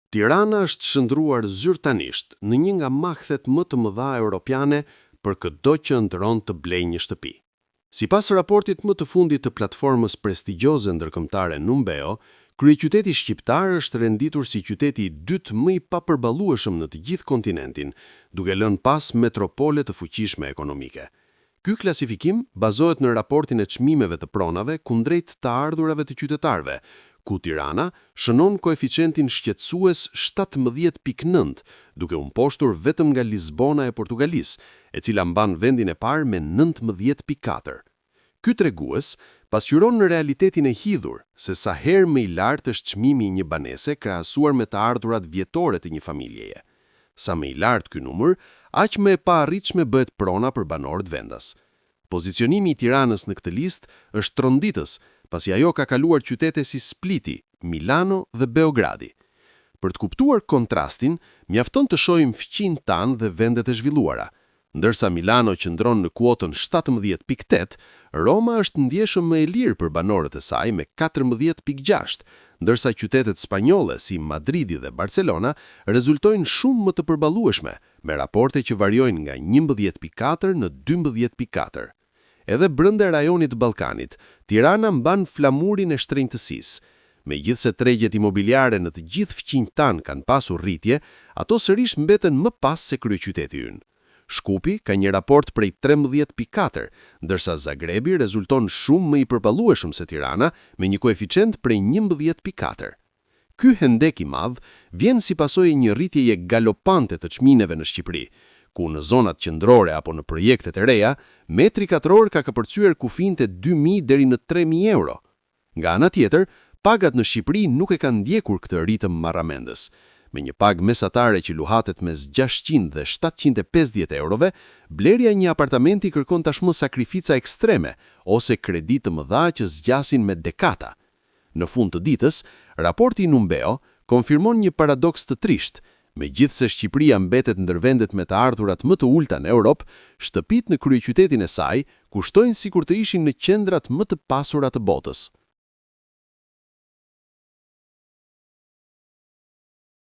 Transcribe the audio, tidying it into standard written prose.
Tirana është shndruar zyrtarisht në një nga mahthet më të mëdha europiane për çdo që ndron të blejë një shtëpi. Sipas raportit më të fundit të platformës prestigjioze ndërkombëtare Numbeo, kryeqyteti shqiptar është renditur si qyteti i dytë më i papërballueshëm në të gjithë kontinentin, duke lënë pas metropole të fuqishme ekonomike. Ky klasifikim bazohet në raportin e çmimeve të pronave kundrejt të ardhurave të qytetarëve, ku Tirana shënon koeficientin shqetësues 17.9, duke u mposhtur vetëm nga Lisbona e Portugalisë, e cila mban vendin e parë me 19.4. Ky tregues pasqyron në realitetin e hidhur se sa herë më i lartë është çmimi i një banese krahasuar me të ardhurat vjetore të një familjeje. Sa më i lartë ky numër, aq më e paarritshme bëhet prona për banorët vendas. Pozicionimi i Tiranës në këtë listë është tronditës, pasi ajo ka kaluar qytete si Spliti, Milano dhe Beogradi. Për të kuptuar kontrastin, mjafton të shohim fqin tanë dhe vendet e zhvilluara. Ndërsa Milano qëndron në kuotën 17.8, Roma është ndjeshëm më e lirë për banorët e saj me 14.6, ndërsa qytetet spanjolle si Madridi dhe Barcelona rezultojnë shumë më të përballueshme, me raporte që variojnë nga 11.4 në 12.4. Edhe brenda rajonit Ballkanit, Tirana mban flamurin e shtrenjtësisë. Megjithse tregjet imobiliare në të gjithë fqinjtë tanë kanë pasur rritje, ato sërish mbeten më pas se kryeqyteti ynë. Shkupi ka një raport prej 13.4, ndërsa Zagrebi rezulton shumë më i përballueshëm se Tirana me një koeficient prej 11.4. Ky hendek i madh vjen si pasojë një rritjeje galopante të çmimeve në Shqipëri, ku në zonat qendrore apo në projektet e reja, metri katror ka përcyer kufijtë 2.000 deri në 3.000 euro. Nga ana tjetër, pagat në Shqipëri nuk e kanë ndjekur këtë ritëm marramendës. Me një pagë mesatare që luhatet mes 600 dhe 750 eurove, blerja një apartamenti kërkon tashmë sakrifica ekstreme ose kredi të mëdha që zgjasin me dekata. Në fund të ditës, raporti Numbeo konfirmon një paradoks të trisht. Megjithse Shqipëria mbetet ndër vendet me të ardhurat më të ulta në Europë, shtëpitë në kryeqytetin e saj kushtojnë sikur të ishin në qendrat më të pasura të botës.